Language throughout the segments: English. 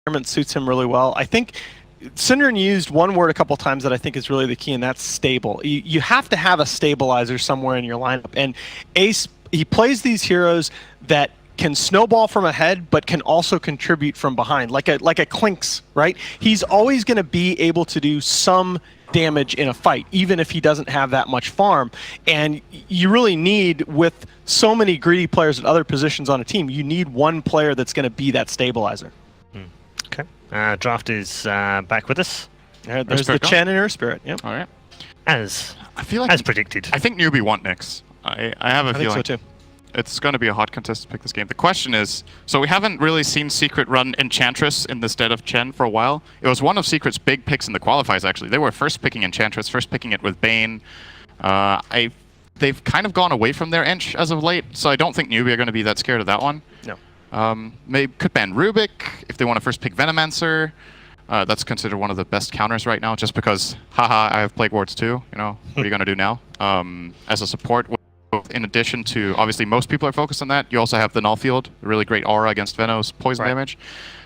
environment suits him really well. I think Synderen used one word a couple times that I think is really the key, and that's stable. You have to have a stabilizer somewhere in your lineup. And Ace, he plays these heroes that can snowball from ahead, but can also contribute from behind, like a Clinks, right? He's always going to be able to do some damage in a fight, even if he doesn't have that much farm. And you really need, with so many greedy players at other positions on a team, you need one player that's going to be that stabilizer. Okay. Draft is back with us. There's the Chen and her spirit. Yep. All right. As predicted. I think Newbee want Nyx. I have a feeling. I think so too. It's going to be a hot contest to pick this game. The question is, so we haven't really seen Secret run Enchantress in the stead of Chen for a while. It was one of Secret's big picks in the qualifiers, actually. They were first picking Enchantress, first picking it with Bane. They've kind of gone away from their Ench as of late, so I don't think Newbee are going to be that scared of that one. No. Maybe could ban Rubik if they want to first pick Venomancer. That's considered one of the best counters right now, just because, haha, I have Plague Wards too. You know, what are you going to do now? As a support, in addition to, obviously, most people are focused on that, you also have the Null Field, a really great aura against Venom's poison damage.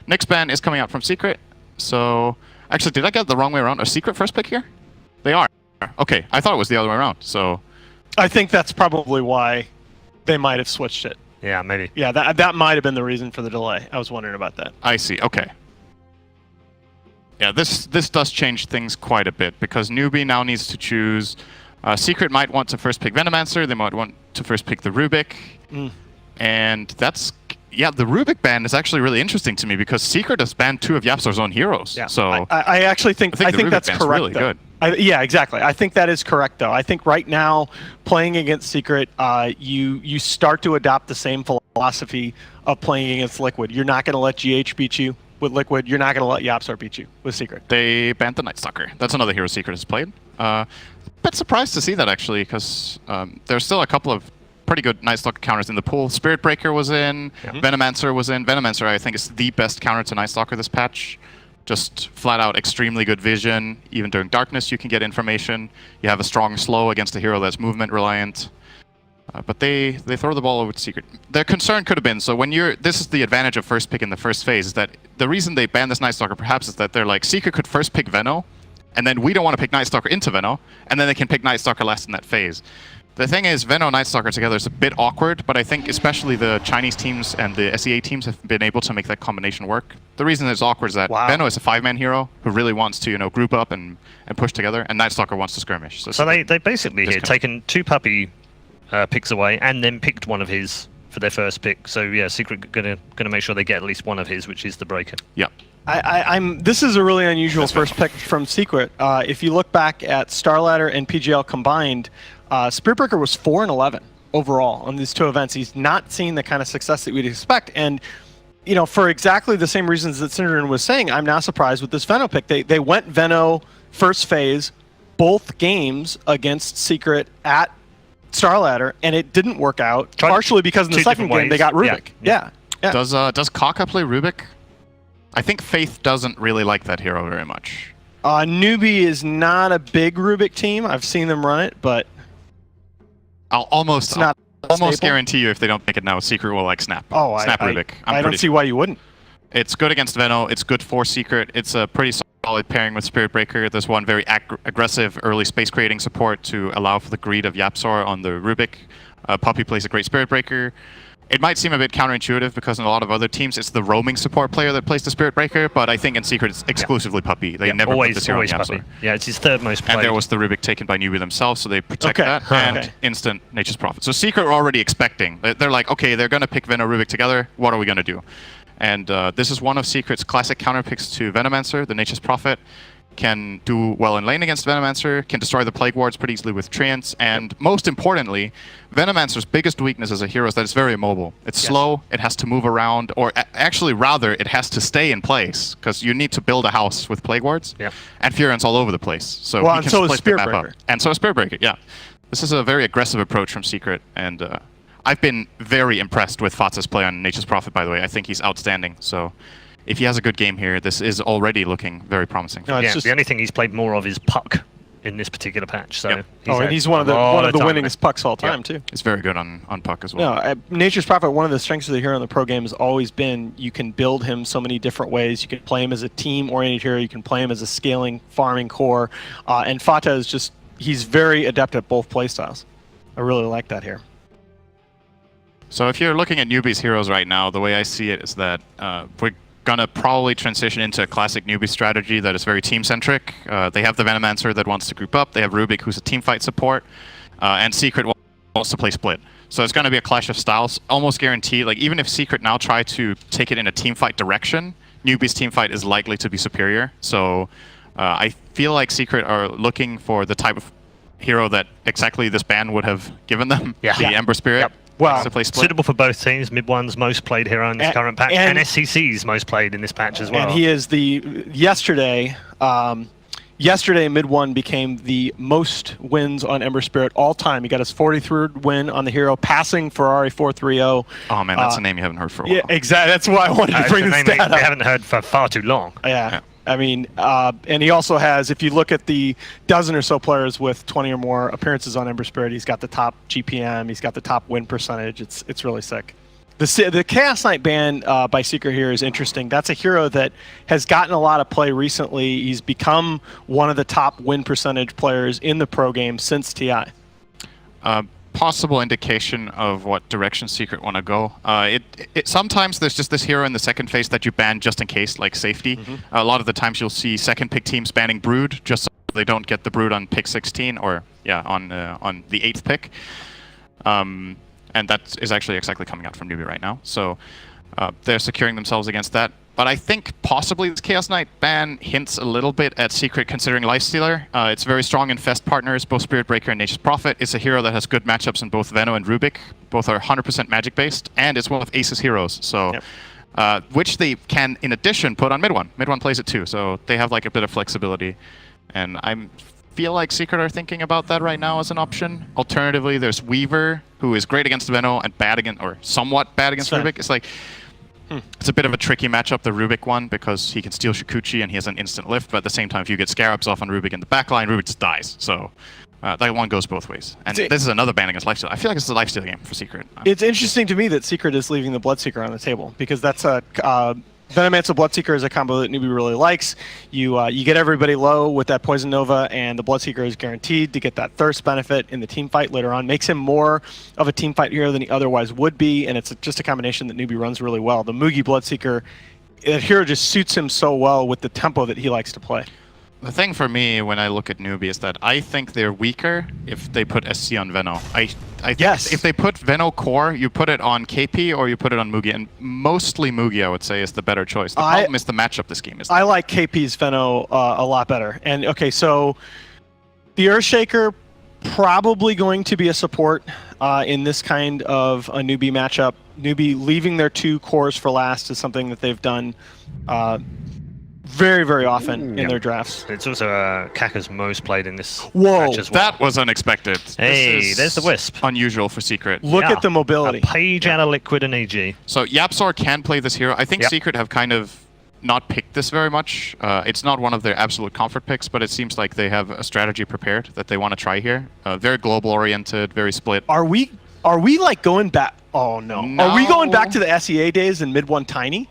Nyx ban is coming out from Secret, so... Actually, did I get it the wrong way around? A Secret first pick here? They are. Okay, I thought it was the other way around, so... I think that's probably why they might have switched it. Yeah, maybe. Yeah, that might have been the reason for the delay. I was wondering about that. I see, okay. Yeah, this does change things quite a bit, because Newbee now needs to choose... Secret might want to first pick Venomancer, they might want to first pick the Rubik. And that's... Yeah, the Rubik ban is actually really interesting to me, because Secret has banned 2 of YapzOr's own heroes. Yeah. So I actually think that's correct. Really good. Yeah, exactly. I think that is correct, though. I think right now, playing against Secret, you start to adopt the same philosophy of playing against Liquid. You're not going to let GH beat you with Liquid. You're not going to let YapzOr beat you with Secret. They banned the Night Stalker. That's another hero Secret has played. Bit surprised to see that, actually, because there's still a couple of pretty good Night Stalker counters in the pool. Spirit Breaker was in, Venomancer was in. Venomancer, I think, is the best counter to Night Stalker this patch. Just flat out extremely good vision. Even during darkness, you can get information. You have a strong slow against a hero that's movement reliant. But they throw the ball over to Secret. Their concern could have been, so when this is the advantage of first pick in the first phase, is that the reason they banned this Night Stalker perhaps is that they're like, Secret could first pick Veno, and then we don't want to pick Night Stalker into Veno, and then they can pick Night Stalker last in that phase. The thing is, Veno and Night Stalker together is a bit awkward, but I think especially the Chinese teams and the SEA teams have been able to make that combination work. The reason it's awkward is that Veno is a 5-man hero who really wants to, group up and push together, and Night Stalker wants to skirmish. So they basically here taken 2 puppy picks away and then picked one of his for their first pick. So yeah, Secret gonna make sure they get at least one of his, which is the Breaker. Yeah. This is a really unusual first pick from Secret. If you look back at Starladder and PGL combined, Spiritbreaker was 4-11 overall on these 2 events. He's not seen the kind of success that we'd expect, and for exactly the same reasons that Synderen was saying, I'm now surprised with this Veno pick. They went Veno first phase, both games against Secret at Starladder, and it didn't work out. Partially because in the second game they got Rubik. Yeah. Does Kaka play Rubik? I think Faith doesn't really like that hero very much. Newbee is not a big Rubik team. I've seen them run it, but I'll almost guarantee you if they don't pick it now, Secret will snap. Snap Rubik. I don't see why you wouldn't. It's good against Veno. It's good for Secret. It's a pretty solid pairing with Spirit Breaker. There's one very aggressive early space creating support to allow for the greed of YapzOr on the Rubik. Puppy plays a great Spirit Breaker. It might seem a bit counterintuitive because in a lot of other teams it's the roaming support player that plays the Spirit Breaker, but I think in Secret it's exclusively Puppy. They never put this hero on YapzOr. Puppy. Yeah, it's his 3rd most played. And there was the Rubik taken by Newbee themselves, so they protect that, and instant Nature's Prophet. So Secret were already expecting. They're like, okay, they're going to pick Veno Rubik together, what are we going to do? And this is one of Secret's classic counter picks to Venomancer, the Nature's Prophet. Can do well in lane against Venomancer, can destroy the Plague Wards pretty easily with Treants, and most importantly, Venomancer's biggest weakness as a hero is that it's very immobile. It's slow, it has to move around, or actually rather, it has to stay in place, because you need to build a house with Plague Wards, and Furion's all over the place. So he can split the map up. And so is Spirit Breaker, yeah. This is a very aggressive approach from Secret, and I've been very impressed with Fatsa's play on Nature's Prophet, by the way. I think he's outstanding, so... If he has a good game here, this is already looking very promising. No, the only thing he's played more of is Puck. in this particular patch. So Yep. And he's one of the winningest pucks all time too. He's very good on puck as well. No, Nature's Prophet, one of the strengths of the hero in the pro game has always been you can build him so many different ways. You can play him as a team-oriented hero. You can play him as a scaling, farming core. And Fata is just, he's very adept at both playstyles. I really like that here. So if you're looking at Newbee's heroes right now, the way I see it is that we're going to probably transition into a classic Newbee strategy that is very team-centric. They have the Venomancer that wants to group up. They have Rubik, who's a teamfight support. And Secret wants to play split. So it's going to be a clash of styles, almost guaranteed. Like, even if Secret now try to take it in a teamfight direction, Newbee's teamfight is likely to be superior. So I feel like Secret are looking for the type of hero that exactly this ban would have given them, the Ember Spirit. Yep. Well, to play split. Suitable for both teams. Mid One's most played hero in this current patch, and SCC's most played in this patch as well. And he is yesterday Mid One became the most wins on Ember Spirit all time. He got his 43rd win on the hero, passing Ferrari 430. Oh man, that's a name you haven't heard for a while. Yeah, exactly. That's why I wanted to bring this stat up. I haven't heard for far too long. Yeah. I mean, and he also has, if you look at the dozen or so players with 20 or more appearances on Ember Spirit, he's got the top GPM, he's got the top win percentage. It's really sick. The Chaos Knight ban by Secret here is interesting. That's a hero that has gotten a lot of play recently. He's become one of the top win percentage players in the pro game since TI. Possible indication of what direction Secret want to go. Sometimes there's just this hero in the second phase that you ban just in case, like safety. A lot of the times you'll see second pick teams banning Brood just so they don't get the Brood on pick 16 or on the 8th pick. And that is actually exactly coming out from Newbee right now. So they're securing themselves against that. But I think possibly this Chaos Knight ban hints a little bit at Secret considering Lifestealer. It's very strong in Fest partners, both Spirit Breaker and Nature's Prophet. It's a hero that has good matchups in both Veno and Rubik. Both are 100% magic based, and it's one of Ace's heroes. So, which they can, in addition, put on Mid One. Mid One plays it too, so they have like a bit of flexibility. And I feel like Secret are thinking about that right now as an option. Alternatively, there's Weaver, who is great against Veno and bad against, or somewhat bad against Rubik. It's like, it's a bit of a tricky matchup, the Rubik one, because he can steal Shikuchi and he has an instant lift, but at the same time, if you get Scarabs off on Rubik in the backline, Rubik just dies. So that one goes both ways. And this is another ban against Lifesteal. I feel like it's a Lifesteal game for Secret. It's interesting to me that Secret is leaving the Bloodseeker on the table, because that's a Venomancer Bloodseeker is a combo that Newbee really likes. You get everybody low with that Poison Nova, and the Bloodseeker is guaranteed to get that Thirst benefit in the team fight later on. Makes him more of a team fight hero than he otherwise would be, and it's just a combination that Newbee runs really well. The Mugi Bloodseeker, that hero just suits him so well with the tempo that he likes to play. The thing for me when I look at Newbee is that I think they're weaker if they put SC on Veno. I think if they put Veno core, you put it on KP or you put it on Mugi, and mostly Mugi I would say is the better choice. The problem is the matchup this game is. I like KP's Veno a lot better. And okay, so the Earthshaker probably going to be a support in this kind of a Newbee matchup. Newbee leaving their 2 cores for last is something that they've done very, very often in their drafts. It's also Kaka's most played in this Whoa, match as well. That was unexpected. Hey, there's the Wisp. Unusual for Secret. Look at the mobility. A page out of Liquid and EG. So Yapzor can play this hero. I think Secret have kind of not picked this very much. It's not one of their absolute comfort picks, but it seems like they have a strategy prepared that they want to try here. Very global oriented, very split. Are we like going back? Oh no. Are we going back to the SEA days and Mid One Tiny?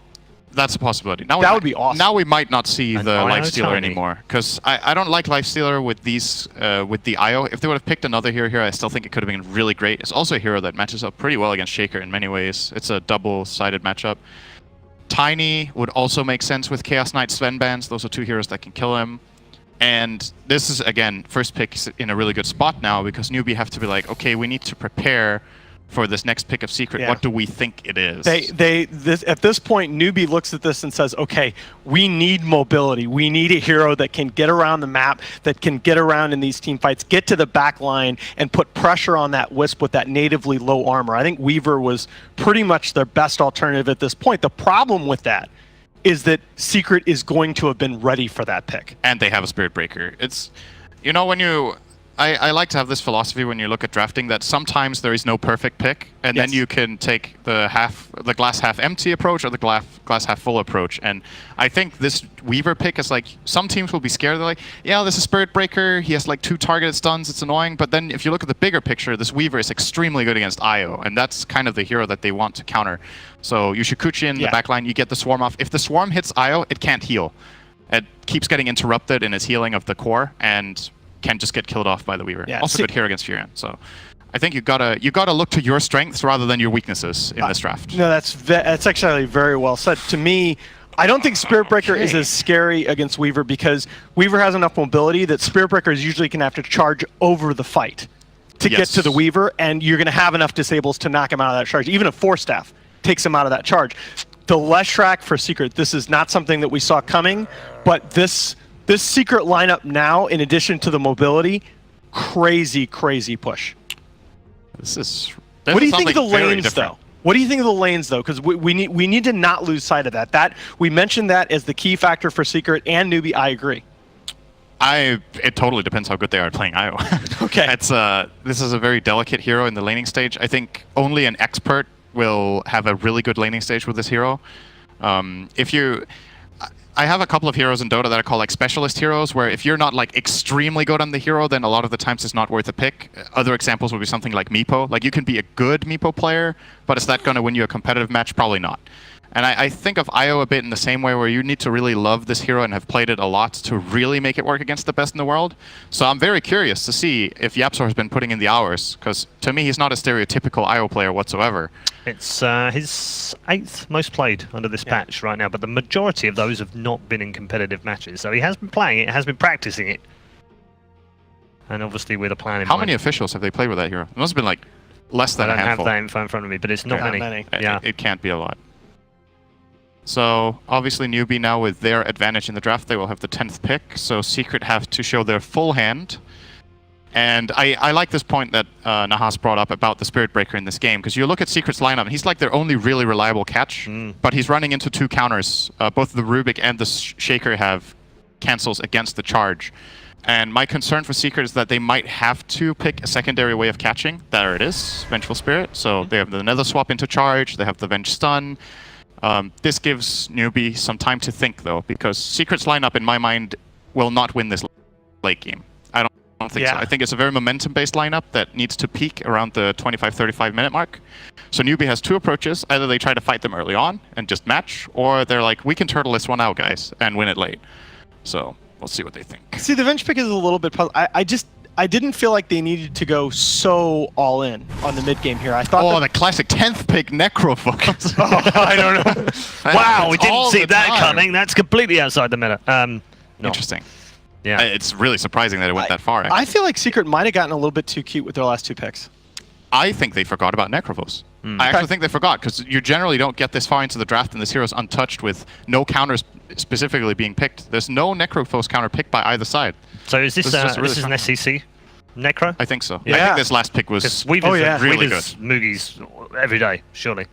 That's a possibility. Now that would be awesome. Now we might not see the Lifestealer anymore, because I don't like Lifestealer with these with the IO. If they would have picked another hero here, I still think it could have been really great. It's also a hero that matches up pretty well against Shaker in many ways. It's a double-sided matchup. Tiny would also make sense with Chaos Knight Sven bans. Those are 2 heroes that can kill him. And this is, again, first pick in a really good spot now, because Newbee have to be like, okay, we need to prepare for this next pick of Secret. What do we think it is? At this point, Newbee looks at this and says, okay, we need mobility. We need a hero that can get around the map, that can get around in these team fights, get to the back line, and put pressure on that Wisp with that natively low armor. I think Weaver was pretty much their best alternative at this point. The problem with that is that Secret is going to have been ready for that pick. And they have a Spirit Breaker. It's, you know, when you I like to have this philosophy when you look at drafting that sometimes there is no perfect pick, and then you can take the glass half empty approach or the glass half full approach. And I think this Weaver pick is like, some teams will be scared. They're like, yeah, this is Spirit Breaker. He has like 2 targeted stuns. It's annoying. But then if you look at the bigger picture, this Weaver is extremely good against IO, and that's kind of the hero that they want to counter. So you Shikuchi in the backline, you get the swarm off. If the swarm hits IO, it can't heal. It keeps getting interrupted in its healing of the core, and can just get killed off by the Weaver. Also good here against Furion. So I think you gotta look to your strengths rather than your weaknesses in this draft. No, that's actually very well said. To me, I don't think Spirit Breaker is as scary against Weaver because Weaver has enough mobility that Spirit Breaker is usually going to have to charge over the fight to get to the Weaver, and you're going to have enough disables to knock him out of that charge. Even a 4-staff takes him out of that charge. The Leshrac for Secret, this is not something that we saw coming, but this Secret lineup now, in addition to the mobility, crazy push. What do you think of the lanes, though? What do you think of the lanes, though? Because we need to not lose sight of that. We mentioned that as the key factor for Secret and Newbee. I agree. It totally depends how good they are at playing IO. Okay. This is a very delicate hero in the laning stage. I think only an expert will have a really good laning stage with this hero. I have a couple of heroes in Dota that I call like specialist heroes, where if you're not like extremely good on the hero, then a lot of the times it's not worth a pick. Other examples would be something like Meepo. Like you can be a good Meepo player, but is that going to win you a competitive match? Probably not. And I think of IO a bit in the same way, where you need to really love this hero and have played it a lot to really make it work against the best in the world. So I'm very curious to see if Yapzor has been putting in the hours, because to me he's not a stereotypical IO player whatsoever. It's his 8th most played under this patch right now, but the majority of those have not been in competitive matches. So he has been playing it, has been practicing it, and obviously with a plan in mind. How many officials have they played with that hero? It must have been like less than a handful. I don't have that info in front of me, but it's not many. Yeah. It can't be a lot. So obviously Newbee now, with their advantage in the draft, they will have the 10th pick. So Secret have to show their full hand. And I like this point that Nahas brought up about the Spirit Breaker in this game, because you look at Secret's lineup, and he's like their only really reliable catch, but he's running into 2 counters. Both the Rubik and the Shaker have cancels against the charge. And my concern for Secret is that they might have to pick a secondary way of catching. There it is, Vengeful Spirit. So they have the Nether Swap into charge, they have the Venge Stun. This gives Newbee some time to think, though, because Secret's lineup, in my mind, will not win this late game. I don't think so. I think it's a very momentum-based lineup that needs to peak around the 25-35 minute mark. So Newbee has 2 approaches. Either they try to fight them early on and just match, or they're like, we can turtle this one out, guys, and win it late. So we'll see what they think. See, the Venge pick is a little bit puzzled. I didn't feel like they needed to go so all in on the mid game here. I thought the classic 10th pick Necro focus. I don't know. Wow, we didn't see that coming. That's completely outside the meta. No. Interesting. Yeah, it's really surprising that it went that far. Actually. I feel like Secret might have gotten a little bit too cute with their last 2 picks. I think they forgot about Necrovos. I actually think they forgot, because you generally don't get this far into the draft and this hero's untouched with no counters specifically being picked. There's no Necrophos counter picked by either side. So is this is an SEC Necro? I think so. Yeah. I think this last pick was really good. Mugi's every day, surely.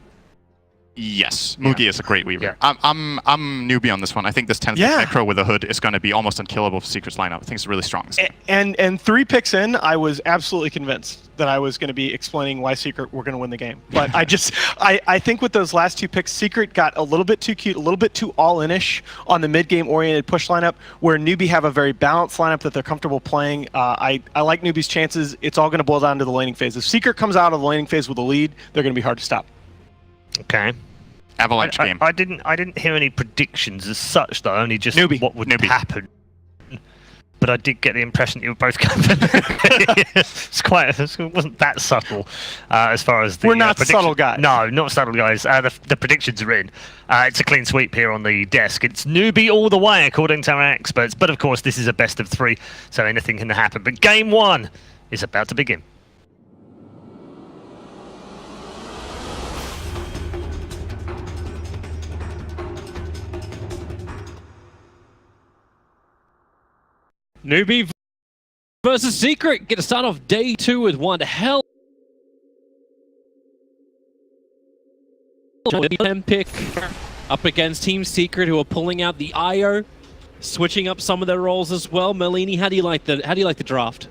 Yes, Mugi is a great Weaver. Yeah. I'm Newbee on this one. I think this 10th Necro with a hood is going to be almost unkillable for Secret's lineup. I think it's really strong. And 3 picks in, I was absolutely convinced that I was going to be explaining why Secret were going to win the game. But I think with those last 2 picks, Secret got a little bit too cute, a little bit too all-in-ish on the mid-game oriented push lineup, where Newbee have a very balanced lineup that they're comfortable playing. I like Newbee's chances. It's all going to boil down to the laning phase. If Secret comes out of the laning phase with a lead, they're going to be hard to stop. Okay. Avalanche game. I didn't hear any predictions as such, though. Only just what would happen. But I did get the impression that you were both confident. It wasn't that subtle as far as the we're not subtle guys. No, not subtle guys. The predictions are in. It's a clean sweep here on the desk. It's Newbee all the way, according to our experts. But of course, this is a best of 3, so anything can happen. But game 1 is about to begin. Newbee versus Secret. Get to start off day 2 with one hell pick up against Team Secret, who are pulling out the IO, switching up some of their roles as well. Merlini, how do you like the draft?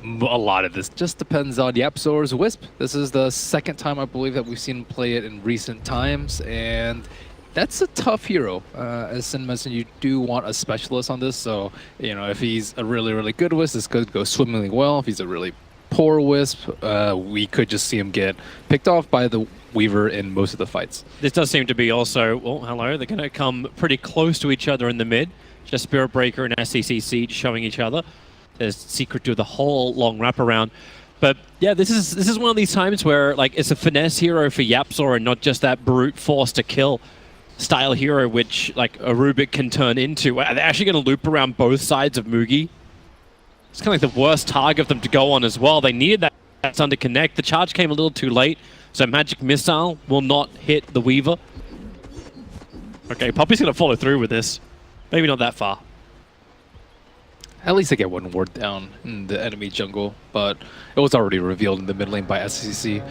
A lot of this just depends on YapzOr's Wisp. This is the second time I believe that we've seen him play it in recent times, and that's a tough hero. As Sin mentioned, you do want a specialist on this, so if he's a really, really good Wisp, this could go swimmingly well. If he's a really poor Wisp, we could just see him get picked off by the Weaver in most of the fights. This does seem to be also, well, hello, they're going to come pretty close to each other in the mid. Just Spirit Breaker and SCC Siege showing each other. There's Secret do the whole long wraparound. But yeah, this is one of these times where like it's a finesse hero for YapzOr and not just that brute force to kill style hero which like a Rubik can turn into. They're actually going to loop around both sides of Mugi. It's kind of like the worst target of them to go on as well. They needed that stun to connect. The charge came a little too late, so Magic Missile will not hit the Weaver. Okay, Puppy's going to follow through with this. Maybe not that far. At least they get one ward down in the enemy jungle, but it was already revealed in the mid lane by SCC.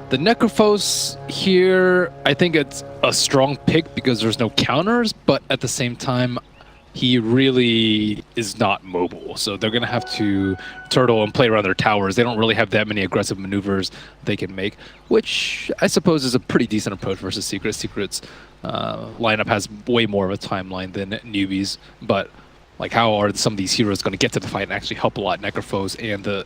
The Necrophos here, I think it's a strong pick because there's no counters, but at the same time, he really is not mobile. So they're going to have to turtle and play around their towers. They don't really have that many aggressive maneuvers they can make, which I suppose is a pretty decent approach versus Secret. Secret's lineup has way more of a timeline than Newbee's, but like, how are some of these heroes going to get to the fight and actually help a lot? Necrophos and the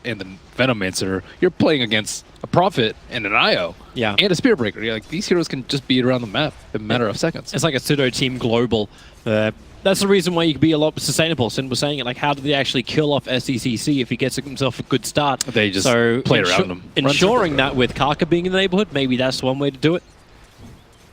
Venomancer. You're playing against a Prophet and an IO, yeah, and a Spirit Breaker. Like, these heroes can just beat around the map in a matter of seconds. It's like a pseudo team global. That's the reason why you can be a lot sustainable. Sin was saying it, like, how do they actually kill off SCCC if he gets himself a good start? They just play around him. Ensuring that with Kaka being in the neighborhood, maybe that's one way to do it.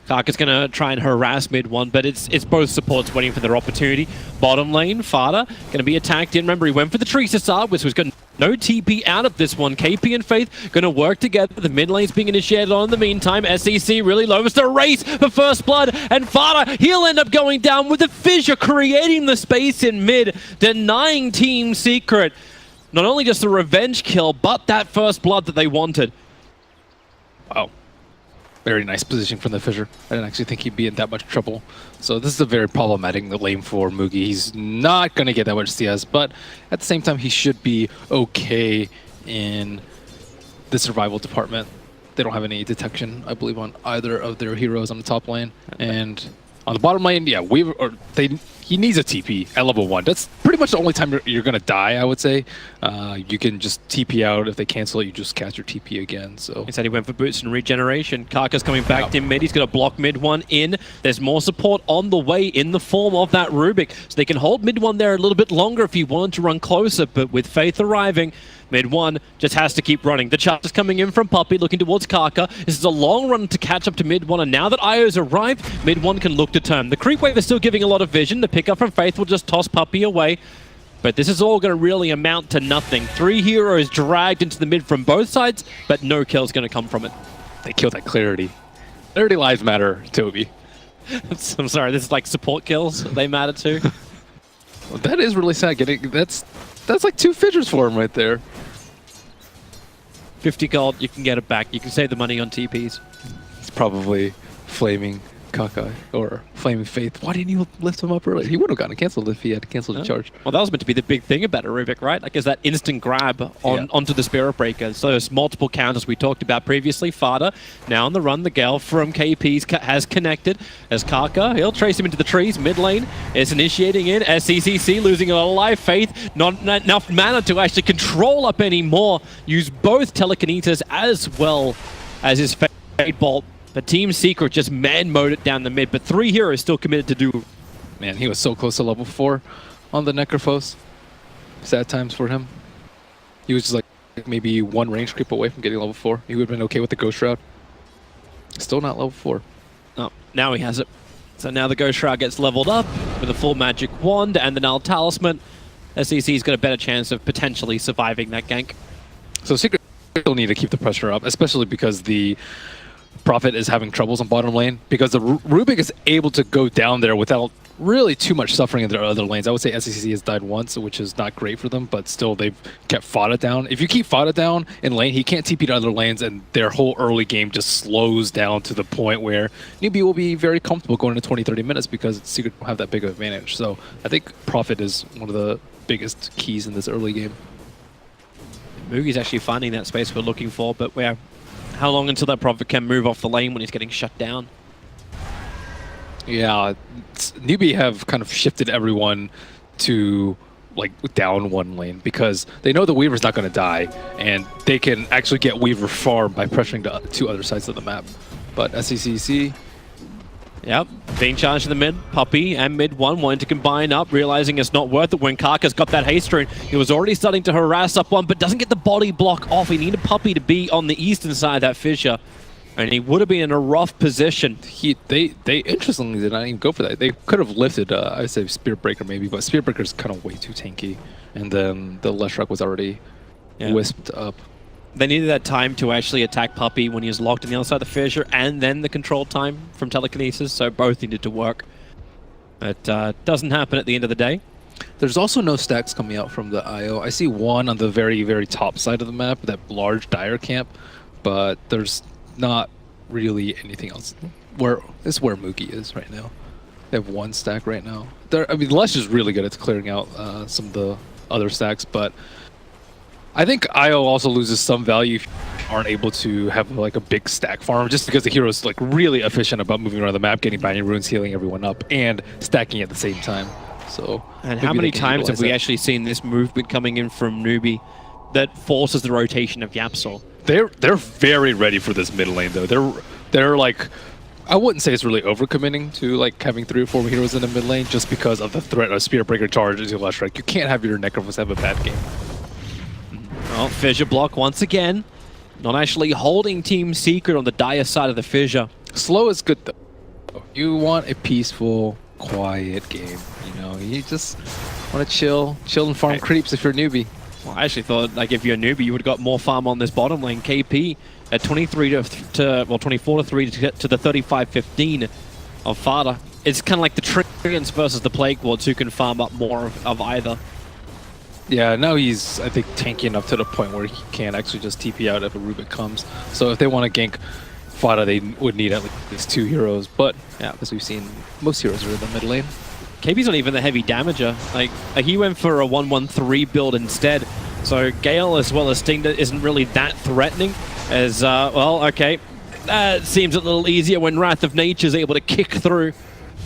Kaka's going to try and harass mid one, but it's both supports waiting for their opportunity. Bottom lane, Fada going to be attacked in. Remember, he went for the tree to start, which was good. No TP out of this one. KP and Faith going to work together. The mid lane's being initiated on in the meantime. SEC really low. It's the race for first blood, and Fada, he'll end up going down with the fissure, creating the space in mid, denying Team Secret not only just the revenge kill, but that first blood that they wanted. Wow. Very nice position from the Fissure. I didn't actually think he'd be in that much trouble. So this is a very problematic lane for Mugi. He's not going to get that much CS, but at the same time, he should be okay in the survival department. They don't have any detection, I believe, on either of their heroes on the top lane. And on the bottom lane, yeah, he needs a TP at level 1. That's pretty much the only time you're going to die, I would say. You can just TP out. If they cancel it, you just cast your TP again. So he said he went for boots and regeneration. Kaka's coming back to mid. He's going to block mid one in. There's more support on the way in the form of that Rubik. So they can hold mid one there a little bit longer if he wanted to run closer. But with Faith arriving, mid one just has to keep running. The charge is coming in from Puppy, looking towards Kaka. This is a long run to catch up to mid one, and now that Io's arrived, mid one can look to turn. The creep wave is still giving a lot of vision. The pickup from Faith will just toss Puppy away. But this is all going to really amount to nothing. 3 heroes dragged into the mid from both sides, but no kill's going to come from it. They killed that clarity. Clarity lives matter, Toby. I'm sorry, this is like support kills. They matter too. Well, that is really sad. That's like 2 fissures for him right there. 50 gold, you can get it back. You can save the money on TPs. It's probably flaming Kaka or flaming Faith. Why didn't you lift him up earlier? He would have gotten canceled if he had canceled the charge. Well, that was meant to be the big thing about a Rubik, right? Like, is that instant grab onto the Spirit Breaker. So there's multiple counters we talked about previously. Fada, now on the run. The Gale from KP's has connected. As Kaka, he'll trace him into the trees. Mid lane is initiating in. SCCC losing a lot of life. Faith, not enough mana to actually control up anymore. Use both Telekinesis as well as his Fate Bolt. But Team Secret just man-mode it down the mid, but 3 heroes still committed to do. Man, he was so close to level 4 on the Necrophos. Sad times for him. He was just like maybe 1 range creep away from getting level 4. He would have been okay with the Ghost Shroud. Still not level 4. Oh, now he has it. So now the Ghost Shroud gets leveled up with a full magic wand and the Null Talisman. SEC's got a better chance of potentially surviving that gank. So Secret still need to keep the pressure up, especially because the Prophet is having troubles on bottom lane, because the Rubik is able to go down there without really too much suffering in their other lanes. I would say SCC has died once, which is not great for them, but still they've kept Fada down. If you keep Fada down in lane, he can't TP to other lanes, and their whole early game just slows down to the point where Newbee will be very comfortable going into 20-30 minutes because Secret will have that big of advantage. So I think Prophet is one of the biggest keys in this early game. Mugi's actually finding that space we're looking for, but how long until that Prophet can move off the lane when he's getting shut down? Yeah, Newbee have kind of shifted everyone to like down one lane because they know the Weaver's not going to die, and they can actually get Weaver farm by pressuring the two other sides of the map. But SCCC, yep, being charged in the mid, Puppey and mid one wanting to combine up, realizing it's not worth it when Kaka's got that haste rune. He was already starting to harass up one, but doesn't get the body block off. He needed Puppey to be on the eastern side of that fissure, and he would have been in a rough position. They interestingly did not even go for that. They could have lifted, I'd say Spirit Breaker maybe, but Spirit Breaker's kind of way too tanky, and then the Leshrac was already wisped up. They needed that time to actually attack Puppey when he was locked on the other side of the fissure, and then the control time from telekinesis, so both needed to work. It doesn't happen at the end of the day. There's also no stacks coming out from the IO. I see one on the very, very top side of the map, that large Dire camp, but there's not really anything else. It's where Mookie is right now. They have one stack right now. I mean, Lesh is really good at clearing out some of the other stacks, but I think IO also loses some value if you aren't able to have like a big stack farm, just because the hero's like really efficient about moving around the map, getting binding runes, healing everyone up, and stacking at the same time. So, and how many times have we actually seen this movement coming in from Newbee that forces the rotation of Yapsol? They're very ready for this mid lane though. They're like, I wouldn't say it's really overcommitting to like having 3 or 4 heroes in the mid lane just because of the threat of Spirit Breaker charge into Leshrac. You can't have your Necrophos have a bad game. Well, fissure block once again. Not actually holding Team Secret on the dire side of the fissure. Slow is good though. You want a peaceful, quiet game. You know, you just want to chill and farm creeps if you're a newbie. Well, I actually thought, like, if you're a newbie, you would have got more farm on this bottom lane. KP at 24 to 3 to get to the 35-15 of Fada. It's kind of like the Treants versus the Plague Lords who can farm up more of either. Yeah, now he's, I think, tanky enough to the point where he can actually just TP out if a Rubik comes. So if they want to gank Fada, they would need at least 2 heroes. But, yeah, as we've seen, most heroes are in the mid lane. KP's not even the heavy damager. Like he went for a 1-1-3 build instead. So Gale as well as Stingda isn't really that threatening as, well, okay. That seems a little easier when Wrath of Nature is able to kick through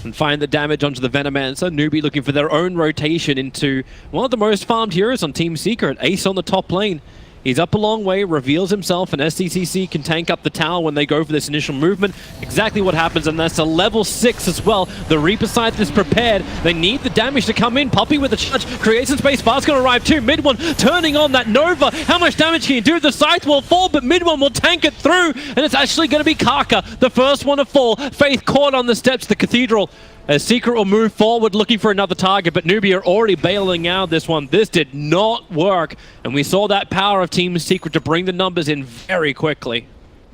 and find the damage onto the Venomancer. Newbee looking for their own rotation into one of the most farmed heroes on Team Secret. Ace on the top lane. He's up a long way, reveals himself, and SCCC can tank up the tower when they go for this initial movement. Exactly what happens, and that's a level 6 as well. The Reaper Scythe is prepared. They need the damage to come in. Puppey with a charge, creates some space. Fast's going to arrive too. Mid one turning on that Nova. How much damage can you do? The Scythe will fall, but mid one will tank it through, and it's actually going to be Kaka, the first one to fall. Faith caught on the steps of the Cathedral. As Secret will move forward looking for another target, but Newbee are already bailing out this one. This did not work, and we saw that power of Team Secret to bring the numbers in very quickly.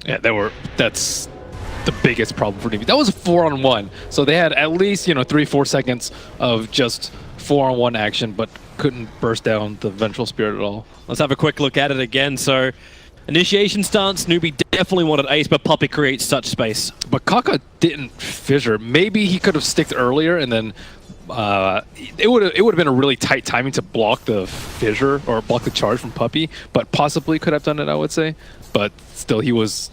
Yeah, that's the biggest problem for Newbee. That was a 4-on-1, so they had at least 3-4 seconds of just 4-on-1 action, but couldn't burst down the Vengeful Spirit at all. Let's have a quick look at it again. So, initiation stance, Newbee definitely wanted Ace, but Puppey creates such space. But Kaka didn't fissure. Maybe he could have sticked earlier, and then it would have been a really tight timing to block the fissure or block the charge from Puppey. But possibly could have done it, I would say. But still, he was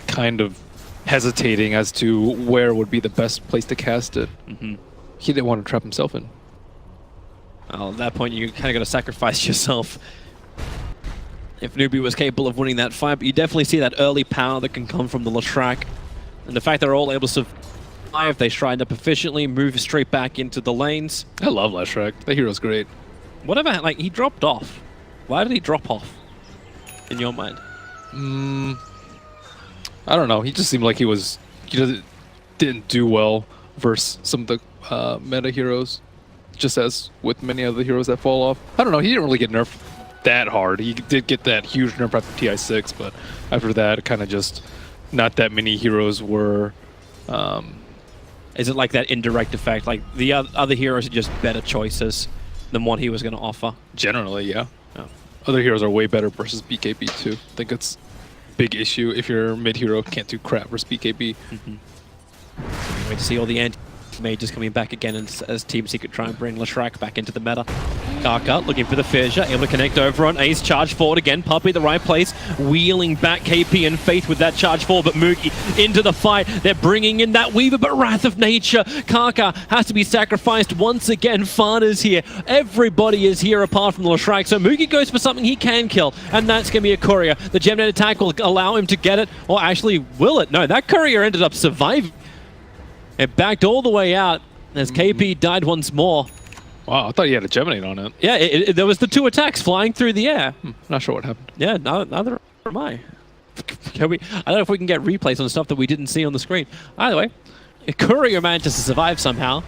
kind of hesitating as to where would be the best place to cast it. Mm-hmm. He didn't want to trap himself in. Well, at that point, you kind of got to sacrifice yourself. If Newbee was capable of winning that fight, but you definitely see that early power that can come from the Leshrac. And the fact they're all able to survive, they shrine up efficiently, move straight back into the lanes. I love Leshrac. That hero's great. Whatever, like, he dropped off. Why did he drop off, in your mind? I don't know. He just seemed like he didn't do well versus some of the meta heroes, just as with many other heroes that fall off. I don't know. He didn't really get nerfed that hard. He did get that huge nerf after TI6, but after that, kind of just not that many heroes were. Is it like that indirect effect? Like the other heroes are just better choices than what he was going to offer? Generally, yeah. Oh. Other heroes are way better versus BKB too. I think it's a big issue if your mid hero can't do crap versus BKB. Mm-hmm. So we wait to see all the Mages coming back again as Team Secret try and bring Leshrac back into the meta. Kaka looking for the fissure, able to connect over on Ace, charge forward again, Puppey the right place, wheeling back KP and Faith with that charge forward, but Moogie into the fight. They're bringing in that Weaver, but Wrath of Nature. Kaka has to be sacrificed once again. Fana's here. Everybody is here apart from Leshrac, so Moogie goes for something he can kill, and that's going to be a courier. The Gemnet attack will allow him to get it, or actually will it? No, that courier ended up surviving. It backed all the way out as KP died once more. Wow, I thought he had a Geminate on it. Yeah, there was the 2 attacks flying through the air. Not sure what happened. Yeah, neither am I. I don't know if we can get replays on stuff that we didn't see on the screen. Either way, Courier manages to survive somehow.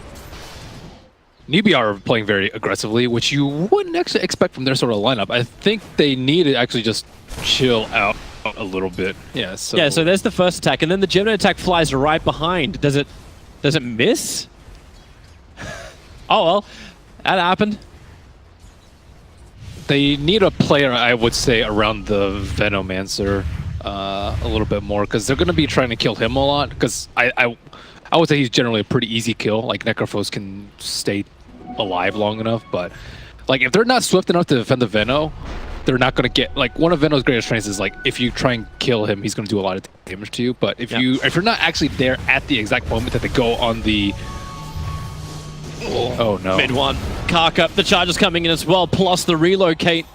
Newbee are playing very aggressively, which you wouldn't actually expect from their sort of lineup. I think they need to actually just chill out a little bit. Yeah, so there's the first attack, and then the Gemini attack flies right behind. Does it miss? Oh well, that happened. They need a player, I would say, around the Venomancer a little bit more, because they're going to be trying to kill him a lot, because I would say he's generally a pretty easy kill. Like, Necrophos can stay alive long enough, but like if they're not swift enough to defend the Veno, they're not going to get, like, one of Veno's greatest strengths is, like, if you try and kill him, he's going to do a lot of damage to you. But if you're not actually there at the exact moment that they go on the... Oh no. Mid one. Kaka, the charge is coming in as well, plus the relocate.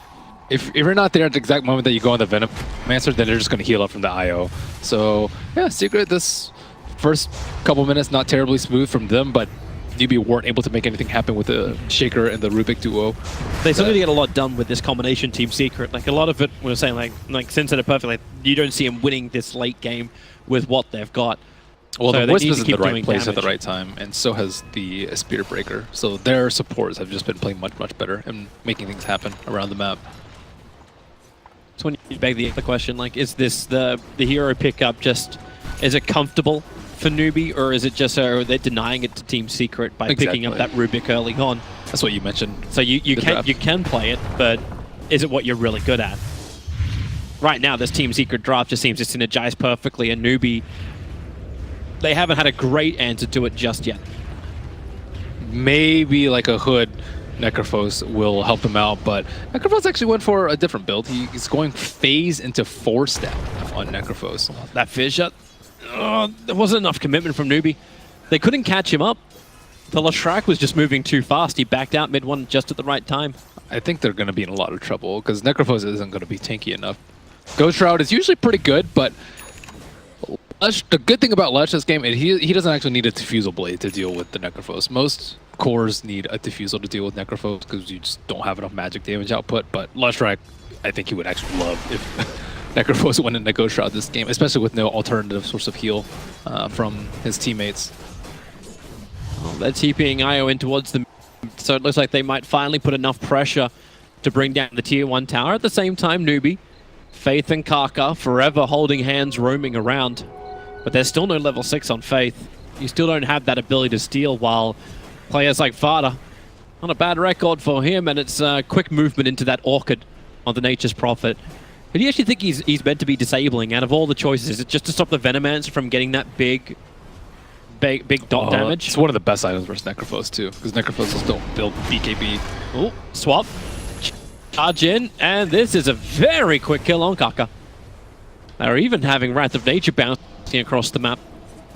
If you're not there at the exact moment that you go on the Venomancer, then they're just going to heal up from the IO. So, yeah, Secret, this first couple minutes, not terribly smooth from them, but Newbee weren't able to make anything happen with the Shaker and the Rubik duo. They still need to get a lot done with this combination, Team Secret. Like, a lot of it, we were saying, like Sin said it perfectly, you don't see them winning this late game with what they've got. Well, so the Wisp is in the right doing place damage at the right time, and so has the Spirit Breaker. So their supports have just been playing much, much better and making things happen around the map. So when you beg the question, like, is this the hero pickup just, is it comfortable for Newbee, or is it just they're denying it to Team Secret by picking up that Rubik early on? That's what you mentioned. So you can play it, but is it what you're really good at? Right now, this Team Secret draft just seems to synergize perfectly, and Newbee, they haven't had a great answer to it just yet. Maybe like a Hood Necrophos will help him out, but Necrophos actually went for a different build. He's going phase into 4-step on Necrophos. That fissure, there wasn't enough commitment from Newbee. They couldn't catch him up. The Leshrac was just moving too fast. He backed out mid one just at the right time. I think they're going to be in a lot of trouble because Necrophos isn't going to be tanky enough. Ghost Shroud is usually pretty good, but Lesh, the good thing about Lesh this game is he doesn't actually need a Diffusal Blade to deal with the Necrophos. Most cores need a Diffusal to deal with Necrophos because you just don't have enough magic damage output, but Leshrac, I think he would actually love if Necrophos went into Ghost Shroud this game, especially with no alternative source of heal from his teammates. Well, they're TPing IO in towards them, so it looks like they might finally put enough pressure to bring down the Tier 1 tower. At the same time, Newbee, Faith and Kaka forever holding hands, roaming around. But there's still no level 6 on Faith. You still don't have that ability to steal, while players like Fada, on a bad record for him, and it's quick movement into that Orchid on the Nature's Prophet. But do you actually think he's meant to be disabling out of all the choices? Is it just to stop the Venomancer from getting that big dot damage? It's one of the best items versus Necrophos too, because Necrophos don't build BKB. Oh, swap. Charge in, and this is a very quick kill on Kaka. They're even having Wrath of Nature bouncing across the map.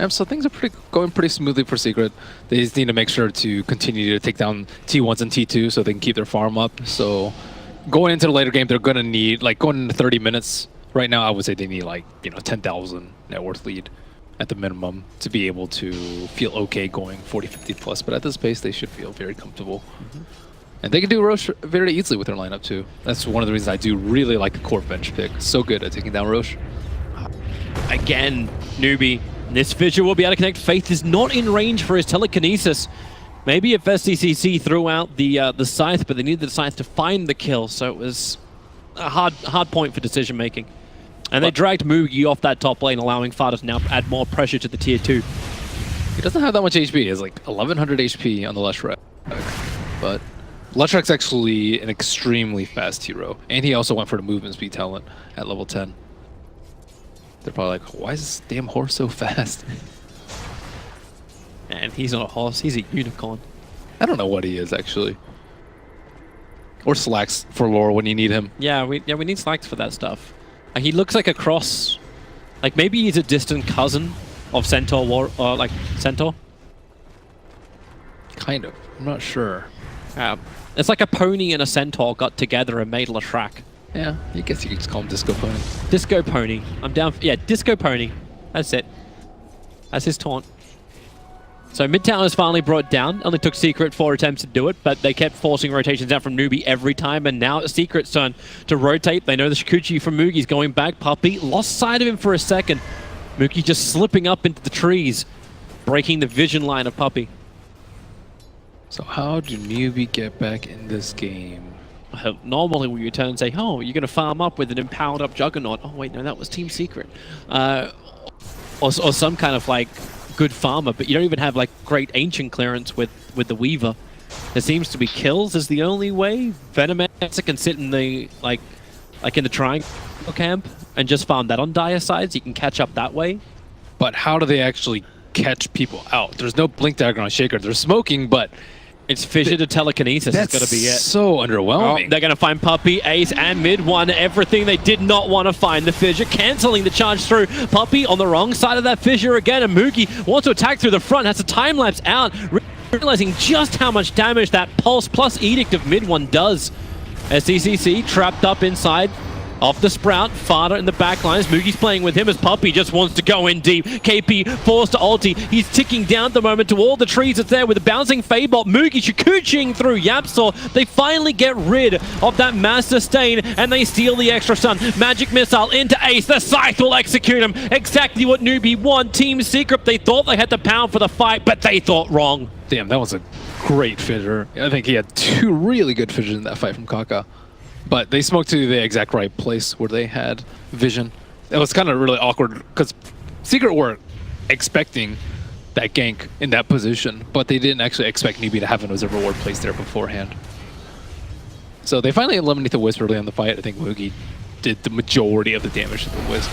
So things are going pretty smoothly for Secret. They just need to make sure to continue to take down T1s and T2 so they can keep their farm up. So going into the later game, they're going to need, like, going into 30 minutes, right now I would say they need, like, 10,000 net worth lead at the minimum to be able to feel okay going 40-50 plus. But at this pace, they should feel very comfortable. And they can do Roche very easily with their lineup too. That's one of the reasons I do really like the core bench pick. So good at taking down Roche. Again, Newbee, this Fissure will be able to connect. Faith is not in range for his telekinesis. Maybe if SCCC threw out the Scythe, but they needed the Scythe to find the kill, so it was a hard point for decision making. And they dragged Moogie off that top lane, allowing Fada to now add more pressure to the Tier 2. He doesn't have that much HP. He has like 1100 HP on the Leshrac. But Leshrac's actually an extremely fast hero. And he also went for the movement speed talent at level 10. They're probably like, why is this damn horse so fast? And he's not a horse, he's a unicorn. I don't know what he is, actually. Or Slacks for lore when you need him. Yeah, we need Slacks for that stuff. He looks like a cross. Like, maybe he's a distant cousin of Centaur like Centaur. Kind of. I'm not sure. It's like a pony and a centaur got together and made Lashrak. Yeah, I guess you could just call him Disco Pony. Disco Pony. I'm down for, yeah, Disco Pony. That's it. That's his taunt. So Midtown is finally brought down. Only took Secret 4 attempts to do it, but they kept forcing rotations out from Newbee every time, and now Secret's turn to rotate. They know the Shikuchi from Mugi's going back. Puppey lost sight of him for a second. Mugi just slipping up into the trees, breaking the vision line of Puppey. So how do Newbee get back in this game? Normally we would turn and say, oh, you're going to farm up with an empowered up Juggernaut. Oh, wait, no, that was Team Secret. Or some kind of, like, good farmer, but you don't even have, like, great ancient clearance with the Weaver. There seems to be kills is the only way. Venomancer can sit in the, like in the triangle camp and just farm that on dire sides. You can catch up that way. But how do they actually catch people out? There's no blink dagger on Shaker. They're smoking, but it's fissure to telekinesis. That's got to be it. So underwhelming. Oh, they're going to find Puppey, Ace, and Mid one. Everything they did not want to find. The fissure cancelling the charge through. Puppey on the wrong side of that fissure again. And Mugi wants to attack through the front. Has a time lapse out. Realizing just how much damage that Pulse plus Edict of Mid one does. SCCC trapped up inside. Off the Sprout, Fada in the back lines. Mugi's playing with him as Puppey just wants to go in deep. KP forced to ulti. He's ticking down at the moment to all the trees that's there with a bouncing Fadebot. Mugi Shikuching through Yapsaw. They finally get rid of that mass sustain and they steal the extra stun. Magic Missile into Ace. The Scythe will execute him. Exactly what Newbee want. Team Secret, they thought they had the pound for the fight, but they thought wrong. Damn, that was a great fissure. I think he had 2 really good fissures in that fight from Kaka. But they smoked to the exact right place where they had vision. It was kind of really awkward because Secret were expecting that gank in that position, but they didn't actually expect Newbee to have an observer ward placed there beforehand. So they finally eliminate the Wisp early on the fight. I think Mugi did the majority of the damage to the Wisp.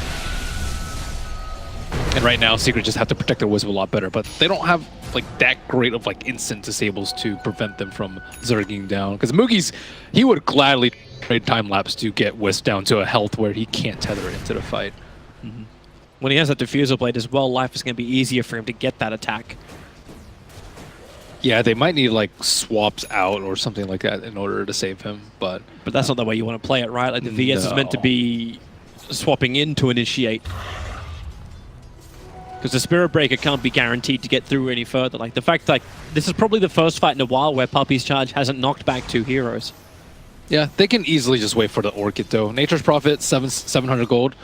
And right now, Secret just have to protect their Wisp a lot better, but they don't have like that great of like instant disables to prevent them from zerging down. Because Mugi's, he would gladly trade time lapse to get Wisp down to a health where he can't tether it into the fight. Mm-hmm. When he has that Diffusal Blade as well, life is going to be easier for him to get that attack. Yeah, they might need like swaps out or something like that in order to save him, but that's not the way you want to play it, right? Like the VS is meant to be swapping in to initiate. Because the Spirit Breaker can't be guaranteed to get through any further. Like the fact that this is probably the first fight in a while where Puppey's charge hasn't knocked back 2 heroes. Yeah, they can easily just wait for the Orchid though. Nature's Prophet, 700 gold.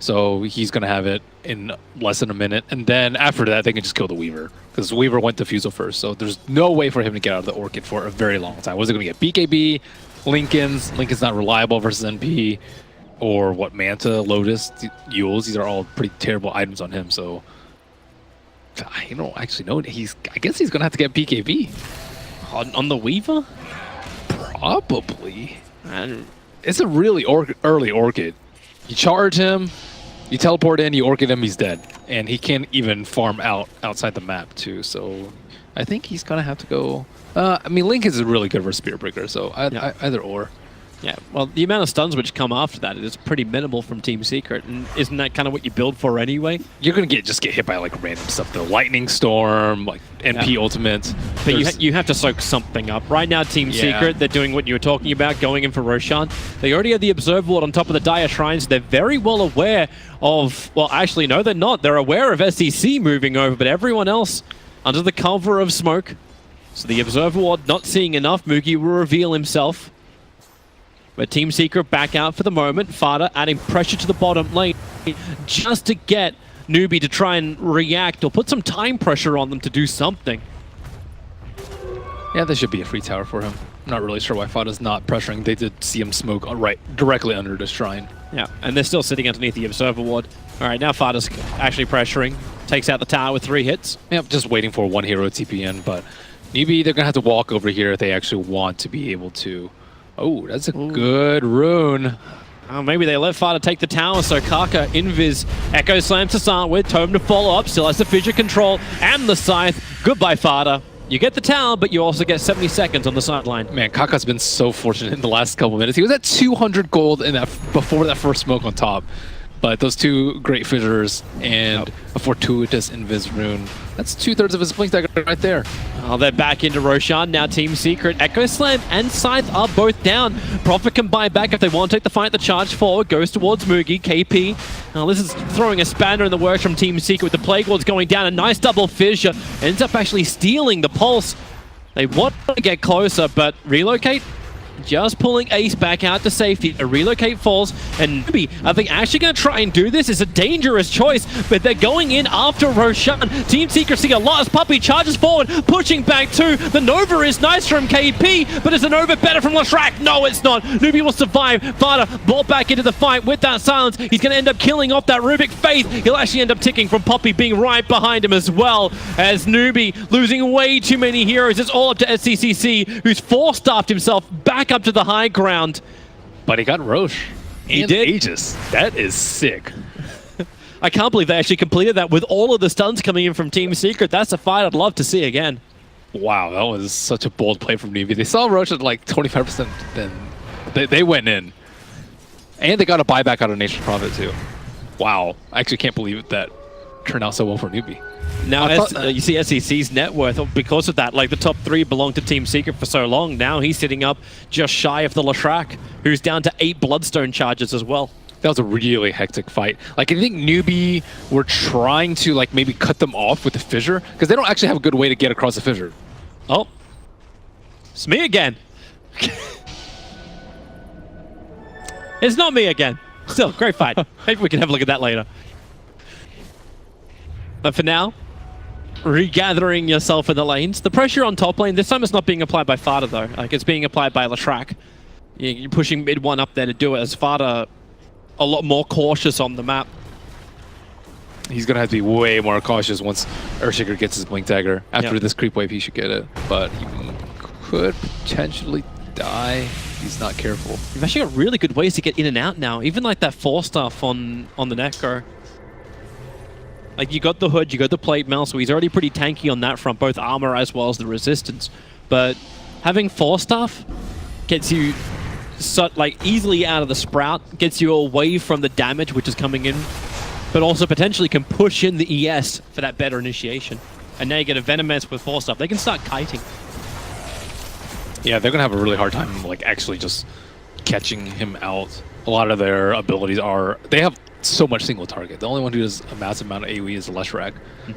So he's going to have it in less than a minute. And then after that, they can just kill the Weaver. Because Weaver went Diffusal first. So there's no way for him to get out of the Orchid for a very long time. Was it going to get BKB, Linken's not reliable versus NP, or what, Manta, Lotus, Yules. These are all pretty terrible items on him. So I don't actually know. I guess he's going to have to get BKB. On the Weaver? Probably. And it's a really early Orchid. You charge him, you teleport in, you Orchid him, he's dead. And he can't even farm outside the map too. So I think he's going to have to go... I mean, Link is really good for Spirit Breaker, so either or. Yeah, well, the amount of stuns which come after that is pretty minimal from Team Secret, and isn't that kind of what you build for anyway? You're going to just get hit by like random stuff, the Lightning Storm, like NP Ultimate. But you have to soak something up. Right now, Team Secret, they're doing what you were talking about, going in for Roshan. They already have the Observer Ward on top of the Dire Shrines. They're very well aware of, well, actually, no, they're not. They're aware of SEC moving over, but everyone else under the cover of smoke. So the Observer Ward not seeing enough. Mugi will reveal himself. But Team Secret back out for the moment. Fada adding pressure to the bottom lane just to get Newbee to try and react or put some time pressure on them to do something. Yeah, there should be a free tower for him. I'm not really sure why Fada's not pressuring. They did see him smoke directly under the shrine. Yeah, and they're still sitting underneath the Observer Ward. All right, now Fada's actually pressuring. Takes out the tower with 3 hits. Yep, just waiting for 1 hero TPN, but Newbee, they're going to have to walk over here if they actually want to be able to... Oh, that's a good rune. Maybe they let Fada take the tower, so Kaka, Invis, Echo Slam to start with, Tome to follow up, still has the fissure control and the scythe. Goodbye, Fada. You get the tower, but you also get 70 seconds on the sideline. Man, Kaka's been so fortunate in the last couple minutes. He was at 200 gold in that before that first smoke on top. But those two great fissures and a fortuitous Invis rune, that's 2/3 of his blink dagger right there. Oh, they're back into Roshan. Now Team Secret, Echo Slam and Scythe are both down. Prophet can buy back if they want to take the fight. The charge forward goes towards Mugi. KP. Now this is throwing a spanner in the works from Team Secret with the Plague Lords going down. A nice double fissure. Ends up actually stealing the pulse. They want to get closer, but relocate. Just pulling Ace back out to safety. A relocate falls, and Newbee, I think, actually going to try and do this. It's a dangerous choice, but they're going in after Roshan. Team Secret see a lot as Puppey charges forward, pushing back too. The Nova is nice from KP, but is the Nova better from Leshrac? No, it's not. Newbee will survive. Fada brought back into the fight with that silence. He's going to end up killing off that Rubik Faith. He'll actually end up ticking from Puppey being right behind him as well, as Newbee losing way too many heroes. It's all up to SCCC, who's four-staffed himself back up to the high ground. But he got Roche. He and did. Aegis. That is sick. I can't believe they actually completed that with all of the stuns coming in from Team Secret. That's a fight I'd love to see again. Wow, that was such a bold play from Newbee. They saw Roche at like 25%, then they went in. And they got a buyback out of Nature's Prophet too. Wow, I actually can't believe that turned out so well for Newbee. Now, you see SEC's net worth, because of that, like the top 3 belonged to Team Secret for so long. Now he's sitting up just shy of the Leshrac, who's down to 8 Bloodstone charges as well. That was a really hectic fight. Like, I think Newbee were trying to, like, maybe cut them off with the fissure, because they don't actually have a good way to get across the fissure. Oh. It's me again. It's not me again. Still, great fight. Maybe we can have a look at that later. But for now, regathering yourself in the lanes. The pressure on top lane, this time it's not being applied by Fada though. Like, it's being applied by Leshrac. You're pushing mid one up there to do it, as Fada a lot more cautious on the map. He's going to have to be way more cautious once Earthshaker gets his Blink Dagger. After this creep wave, he should get it. But he could potentially die. He's not careful. You've actually got really good ways to get in and out now. Even like that 4-stuff on the Necro. Like, you got the hood, you got the plate mail, so he's already pretty tanky on that front, both armor as well as the resistance. But having 4-stuff gets you like easily out of the sprout, gets you away from the damage which is coming in, but also potentially can push in the ES for that better initiation. And now you get a Venomance with 4-stuff. They can start kiting. Yeah, they're gonna have a really hard time like actually just catching him out. A lot of their abilities are, they have so much single target. The only one who does a massive amount of AoE is Leshrac,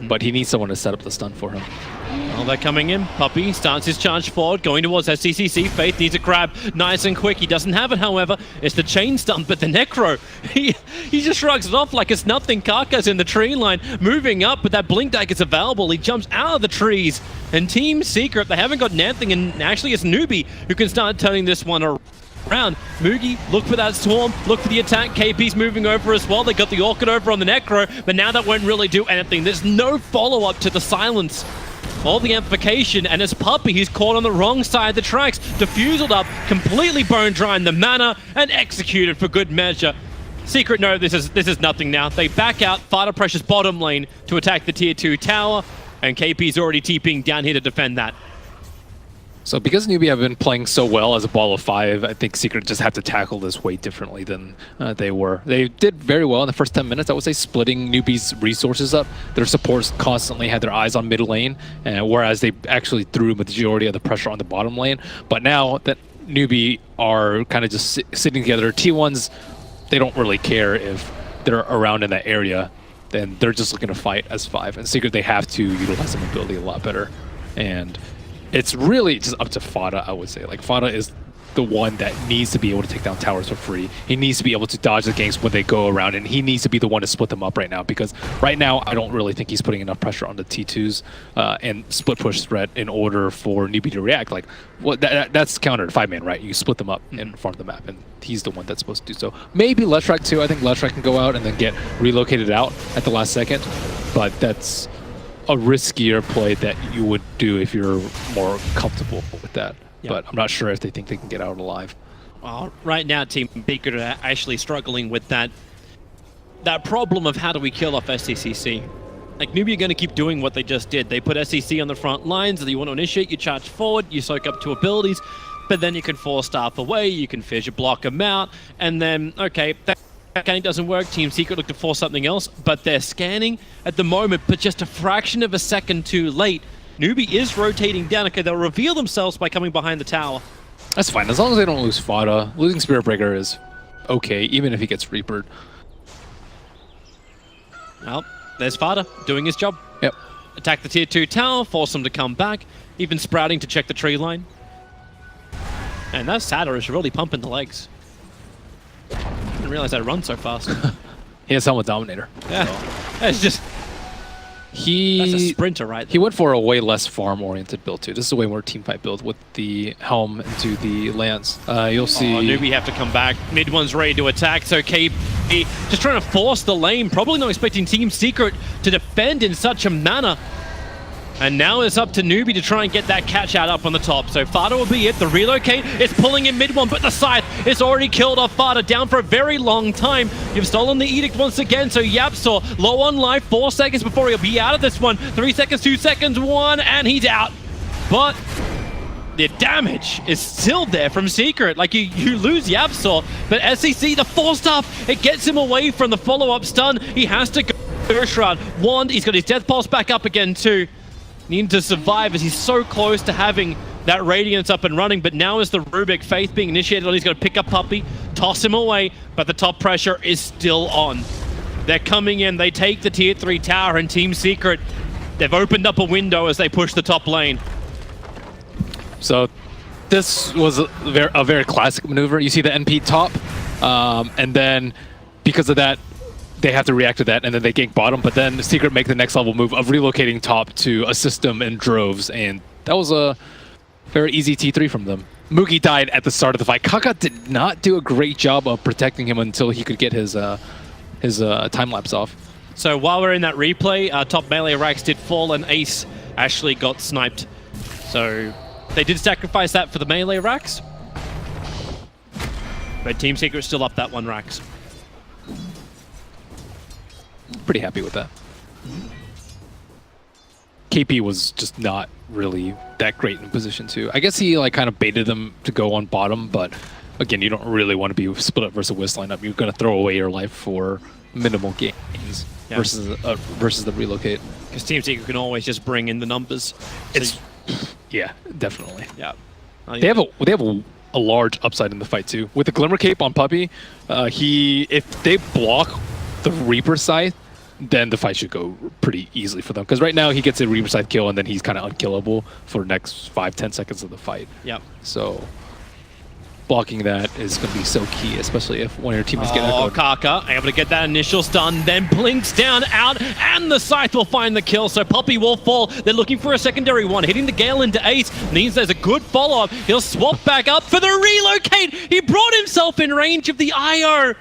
but he needs someone to set up the stun for him. Well, they're coming in. Puppey starts his charge forward, going towards SCCC. Faith needs a grab nice and quick. He doesn't have it, however. It's the chain stun, but the Necro, he just shrugs it off like it's nothing. Kaka's in the tree line, moving up, but that Blink Dagger is available. He jumps out of the trees, and Team Secret, they haven't got anything, and actually it's Newbee who can start turning this one around. Mugi, look for that swarm, look for the attack. KP's moving over as well. They got the Orchid over on the Necro, but now that won't really do anything. There's no follow-up to the silence or the amplification, and as Puppey, he's caught on the wrong side of the tracks. Diffused up, completely bone drying the mana, and executed for good measure. Secret know this is nothing now. They back out, Fada pressures bottom lane to attack the tier 2 tower, and KP's already TPing down here to defend that. So because Newbee have been playing so well as a ball of 5, I think Secret just have to tackle this way differently than they were. They did very well in the first 10 minutes, I would say, splitting Newbee's resources up. Their supports constantly had their eyes on mid lane, whereas they actually threw a majority of the pressure on the bottom lane. But now that Newbee are kind of just sitting together, T1s, they don't really care if they're around in that area. Then they're just looking to fight as 5. And Secret, they have to utilize their mobility a lot better. And it's really just up to Fada, I would say. Like, Fada is the one that needs to be able to take down towers for free. He needs to be able to dodge the ganks when they go around, and he needs to be the one to split them up right now, because right now I don't really think he's putting enough pressure on the T2s and split push threat in order for Newbee to react. Like, well, that's counter to 5-man, right? You split them up in front of the map, and he's the one that's supposed to do so. Maybe Leshrac too. I think Leshrac can go out and then get relocated out at the last second, but that's a riskier play that you would do if you're more comfortable with that. Yep. But I'm not sure if they think they can get out alive. Well, right now, Team Secret are actually struggling with that problem of how do we kill off SCCC. Like, Newbee are going to keep doing what they just did. They put SCC on the front lines, and you want to initiate, you charge forward, you soak up 2 abilities, but then you can force staff away, you can fissure block them out, and then, okay, that scanning doesn't work. Team Secret look to force something else, but they're scanning at the moment, but just a fraction of a second too late. Newbee is rotating down. Okay, they'll reveal themselves by coming behind the tower. That's fine, as long as they don't lose Fada. Losing Spirit Breaker is okay, even if he gets Reapered. Well, there's Fada doing his job. Yep. Attack the tier 2 tower, force them to come back, even sprouting to check the tree line. And that Sada is really pumping the legs. Didn't realize I'd run so fast. He has Helmet Dominator. Yeah, So. it's just... That's a He sprinter right there. he went for a way less farm-oriented build too. This is a way more teamfight build with the helm into the lands. You'll see. Oh, Newbee have to come back. Mid one's ready to attack, so KB just trying to force the lane, probably not expecting Team Secret to defend in such a manner. And now it's up to Newbee to try and get that catch out up on the top. So Fada will be it. The relocate is pulling in mid one, but the scythe is already killed off Fada, down for a very long time. You've stolen the edict once again, so Yapsaw low on life, 4 seconds before he'll be out of this one. 3 seconds, 2 seconds, 1, and he's out. But the damage is still there from Secret. Like, you lose Yapsaw, but SCC, the 4-staff, it gets him away from the follow-up stun. He has to go Earth Shroud. Wand, he's got his Death Pulse back up again too. Needing to survive as he's so close to having that Radiance up and running, but now is the Rubik Faith being initiated on. He's got to pick up Puppey, toss him away, but the top pressure is still on. They're coming in, they take the tier 3 tower, and Team Secret, they've opened up a window as they push the top lane. So this was a very classic maneuver. You see the NP top, and then because of that, they have to react to that, and then they gank bottom, but then Secret make the next level move of relocating top to assist them in droves, and that was a very easy T3 from them. Mugi died at the start of the fight. Kaka did not do a great job of protecting him until he could get his time-lapse off. So while we're in that replay, top melee racks did fall, and Ace actually got sniped. So they did sacrifice that for the melee racks, but Team Secret still up that 1 racks. Pretty happy with that. KP was just not really that great in position too. I guess he like kind of baited them to go on bottom, but again, you don't really want to be split up versus a Wisp lineup. You're going to throw away your life for minimal gains versus the relocate. Because Team Secret can always just bring in the numbers. It's yeah, definitely. Yeah. They have a large upside in the fight too. With the Glimmer Cape on Puppey, if they block the Reaper Scythe, then the fight should go pretty easily for them. Because right now he gets a Reaper Scythe kill and then he's kind of unkillable for the next 5-10 seconds of the fight. Yep. So blocking that is going to be so key, especially if one of your teammates get echoed. Kaka able to get that initial stun, then blinks down, out, and the Scythe will find the kill, so Puppey will fall. They're looking for a secondary one. Hitting the Gale into Ace means there's a good follow-up. He'll swap back up for the relocate. He brought himself in range of the IO.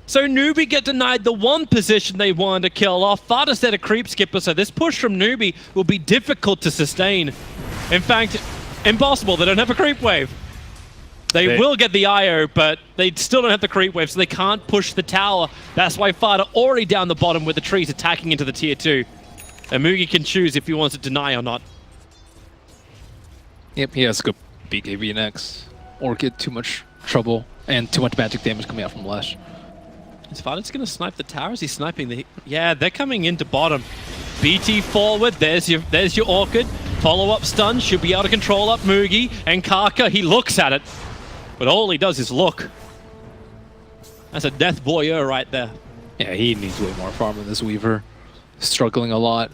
So Newbee get denied the 1 position they wanted to kill off. Fada said a creep skipper, so this push from Newbee will be difficult to sustain. In fact, impossible. They don't have a creep wave. They will get the IO, but they still don't have the creep wave, so they can't push the tower. That's why Fada already down the bottom with the trees attacking into the tier 2. And Mugi can choose if he wants to deny or not. Yep, he has to go beat KB next. Or get too much trouble and too much magic damage coming out from Lash. Is Fada's going to snipe the tower? Is he sniping the... Yeah, they're coming into bottom. BT forward, there's your Orchid. Follow-up stun, should be able to control up Mugi. And Kaka, he looks at it. But all he does is look. That's a death voyeur right there. Yeah, he needs way more farm than this Weaver. Struggling a lot.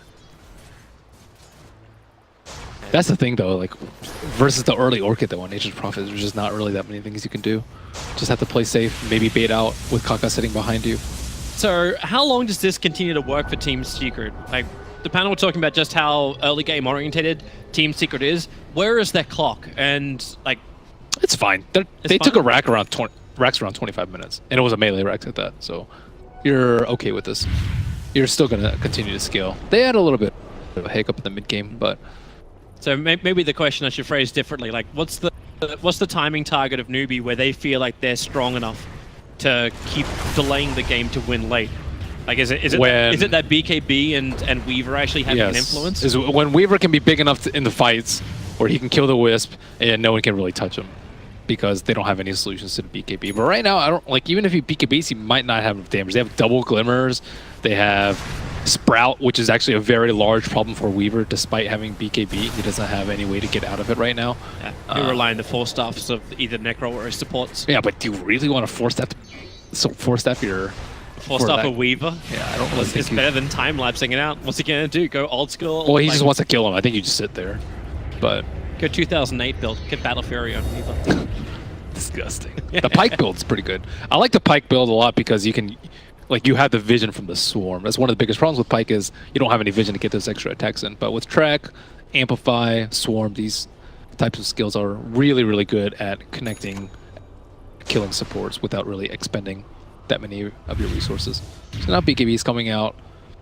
That's the thing though, like, versus the early Orchid that won Nature's Prophet, there's just not really that many things you can do. Just have to play safe, maybe bait out with Kaka sitting behind you. So how long does this continue to work for Team Secret? Like, the panel were talking about just how early game orientated Team Secret is. Where is their clock? And like, it's fine. They took a rack around racks around 25 minutes, and it was a melee rack at that. So you're okay with this. You're still gonna continue to scale. They had a little bit of a hiccup in the mid game, but so maybe the question I should phrase differently. Like, what's the the timing target of Newbee where they feel like they're strong enough to keep delaying the game to win late? Like, is it that BKB and Weaver actually having an influence? Is when Weaver can be big enough in the fights where he can kill the Wisp and no one can really touch him because they don't have any solutions to the BKB. But right now, I don't like, even if he BKBs, he might not have enough damage. They have double glimmers. They have Sprout, which is actually a very large problem for Weaver, despite having BKB. He doesn't have any way to get out of it right now. Yeah, you rely on the force staffs of either Necro or his supports. Yeah, but do you really want to force that? Force staff your force staff a Weaver? Yeah, I don't really think it's better than time lapsing it out. What's he gonna do? Go old school? Well, he just wants to kill him. I think you just sit there, but go 2008 build. Get Battle Fury on Weaver. Disgusting. The Pike build's pretty good. I like the Pike build a lot because you can. Like, you have the vision from the Swarm. That's one of the biggest problems with Pike is you don't have any vision to get those extra attacks in. But with Track, Amplify, Swarm, these types of skills are really, really good at connecting, killing supports without really expending that many of your resources. So now BKB is coming out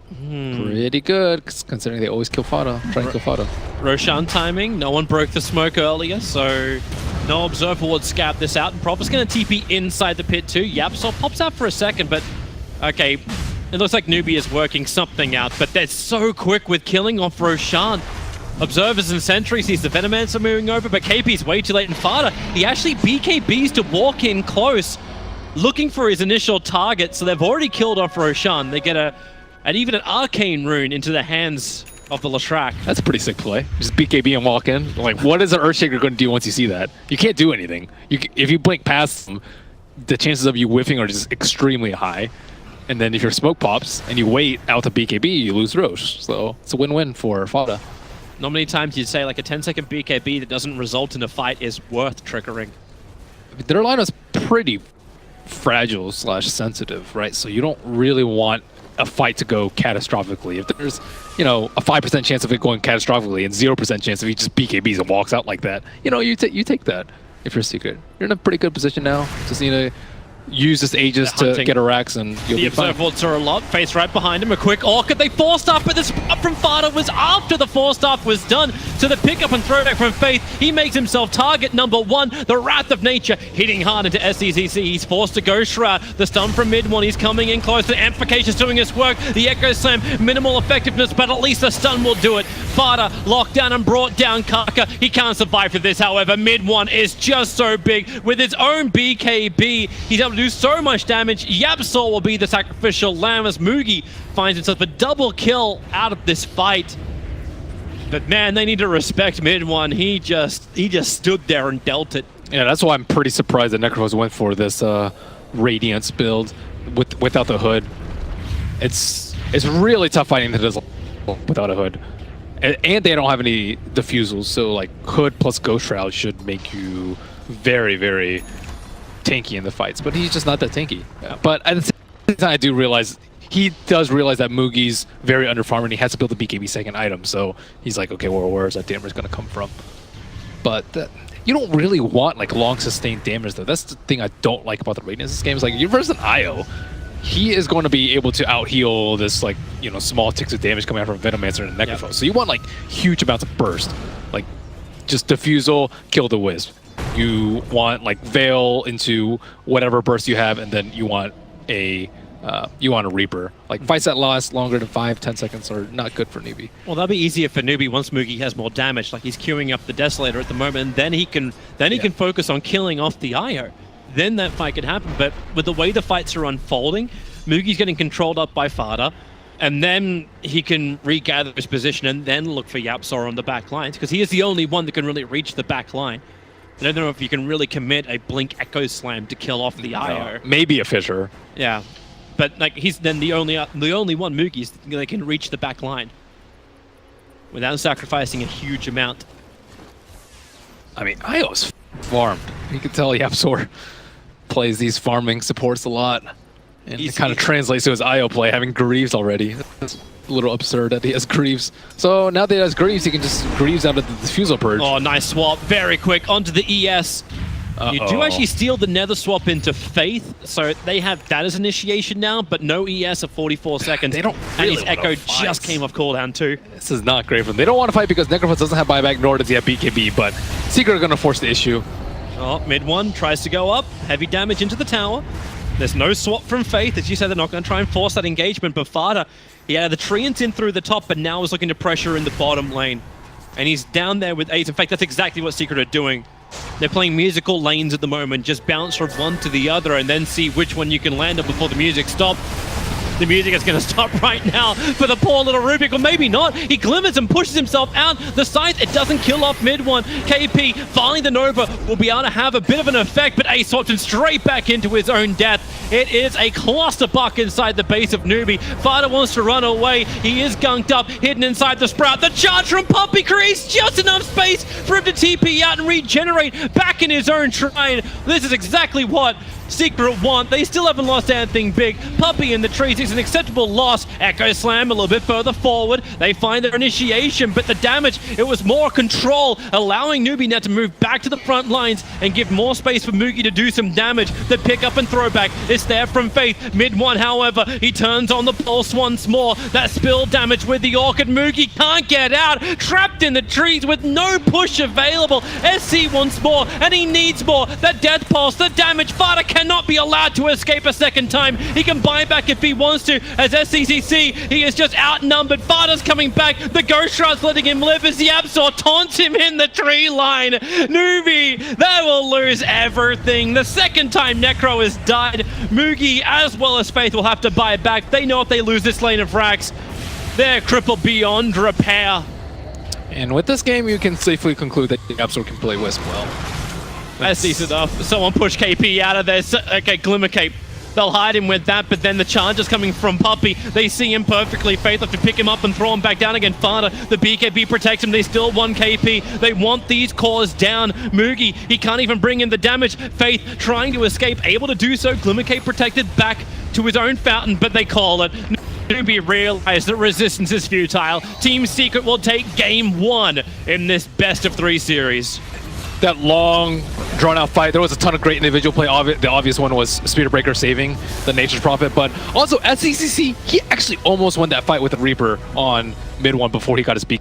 pretty good, considering they always kill Fada, try and kill Fada. Roshan timing, no one broke the smoke earlier, so no Observer would scab this out. And Prophet's going to TP inside the pit too. Yapsol pops out for a second, but okay, it looks like Newbee is working something out, but they're so quick with killing off Roshan. Observers and sentries sees the Venomancer moving over, but KP's way too late in Fada. He actually BKBs to walk in close, looking for his initial target, so they've already killed off Roshan. They get even an Arcane Rune into the hands of the Leshrac. That's a pretty sick play. Just BKB and walk in. Like, what is an Earthshaker going to do once you see that? You can't do anything. If you blink past them, the chances of you whiffing are just extremely high. And then if your smoke pops and you wait out the BKB, you lose Roche. So it's a win-win for Fada. Not many times you'd say like a 10-second BKB that doesn't result in a fight is worth triggering. Their line is pretty fragile / sensitive, right? So you don't really want a fight to go catastrophically. If there's, a 5% chance of it going catastrophically and 0% chance if he just BKBs and walks out like that, you take that if you're Secret. You're in a pretty good position now. Just need to use this Aegis to get a Rax and you'll be fine. The Observer are a lot. Face right behind him. A quick Orchid. They forced up, but this up from Fada was after the forced up was done. So the pickup and throwback from Faith. He makes himself target number 1. The Wrath of Nature hitting hard into SCCC. He's forced to go Shroud. The stun from mid 1. He's coming in close. The Amplification's doing his work. The Echo Slam, minimal effectiveness, but at least the stun will do it. Fada locked down and brought down Kaka. He can't survive for this, however. Mid 1 is just so big. With his own BKB, he's able to do so much damage. Yapsol will be the sacrificial lamb as Mugi finds himself a double kill out of this fight. But man, they need to respect mid 1. He just stood there and dealt it. Yeah, that's why I'm pretty surprised that Necros went for this Radiance build without the hood. It's really tough fighting that is without a hood. And they don't have any diffusals, so like hood plus Ghost Shroud should make you very, very tanky in the fights, but he's just not that tanky. Yeah. But at the same time, he does realize that Mugi's very underfarmed and he has to build the BKB second item, so he's like, okay, well, where's that damage going to come from? But you don't really want like long sustained damage though. That's the thing I don't like about the Radiance. This game is like, you're versus an IO. He is going to be able to out-heal this like, small ticks of damage coming out from Venomancer and Necrophos. Yep. So you want like huge amounts of burst. Like just Diffusal, kill the Wisp. You want like Veil into whatever burst you have, and then you want a Reaper. Like fights that last longer than 5-10 seconds are not good for Newbee. Well, that'll be easier for Newbee once Mugi has more damage. Like he's queuing up the Desolator at the moment, and then he can focus on killing off the IO. Then that fight could happen. But with the way the fights are unfolding, Mugi's getting controlled up by Fada, and then he can regather his position and then look for Yapsor on the back lines, because he is the only one that can really reach the back line. I don't know if you can really commit a Blink Echo Slam to kill off the IO. Maybe a Fissure. Yeah, but like he's then the only one Mugi's that can reach the back line without sacrificing a huge amount. I mean, IO's farmed. You can tell Yapsor plays these farming supports a lot. And it kind of translates to his IO play, having Greaves already. It's a little absurd that he has Greaves. So now that he has Greaves, he can just Greaves out of the Diffusal Purge. Oh, nice swap. Very quick. Onto the ES. You do actually steal the Nether swap into Faith, so they have that as initiation now, but no ES of 44 seconds. They don't really and his Echo just came off cooldown too. This is not great for them. They don't want to fight because Necrophos doesn't have buyback, nor does he have BKB, but Secret are going to force the issue. Oh, mid one tries to go up. Heavy damage into the tower. There's no swap from Faith. As you said, they're not going to try and force that engagement. But Fada, he had the Treant in through the top, but now is looking to pressure in the bottom lane. And he's down there with Ace. In fact, that's exactly what Secret are doing. They're playing musical lanes at the moment. Just bounce from one to the other and then see which one you can land on before the music stops. The music is going to stop right now for the poor little Rubik, or maybe not. He glimmers and pushes himself out the scythe. It doesn't kill off mid one. KP, finally the Nova, will be able to have a bit of an effect, but Ace swapped him straight back into his own death. It is a clusterfuck inside the base of Newbee. Fada wants to run away. He is gunked up, hidden inside the Sprout. The charge from Puppey creates just enough space for him to TP out and regenerate back in his own shrine. This is exactly what Secret want. They still haven't lost anything big. Puppey in the trees is an acceptable loss. Echo Slam a little bit further forward. They find their initiation, but the damage, it was more control, allowing Newbee now to move back to the front lines and give more space for Moogie to do some damage. The pick up and throwback is there from Faith. Mid one, however, he turns on the pulse once more. That spill damage with the Orchid. Moogie can't get out. Trapped in the trees with no push available. SC wants more, and he needs more. The death pulse, the damage. Fada cannot be allowed to escape a second time. He can buy back if he wants to. As SCCC, he is just outnumbered. Fada's coming back. The Ghost Shroud's letting him live as the Absol taunts him in the tree line. Newbee, they will lose everything. The second time Necro has died, Moogie as well as Faith will have to buy back. They know if they lose this lane of Rax, they're crippled beyond repair. And with this game, you can safely conclude that the Absol can play Wisp well. That's decent enough. Someone push KP out of there. Okay, Glimmer Cape. They'll hide him with that, but then the charge is coming from Puppey. They see him perfectly. Faith have to pick him up and throw him back down again. Fada, the BKB protects him. They still want KP. They want these cores down. Moogie, he can't even bring in the damage. Faith trying to escape, able to do so. Glimmer Cape protected back to his own fountain, but they call it. Newbee realize that resistance is futile. Team Secret will take game one in this best of 3 series. That long, drawn-out fight, there was a ton of great individual play. The obvious one was Spirit Breaker saving the Nature's Prophet, but also SCCC, he actually almost won that fight with the Reaper on mid one before he got his beak.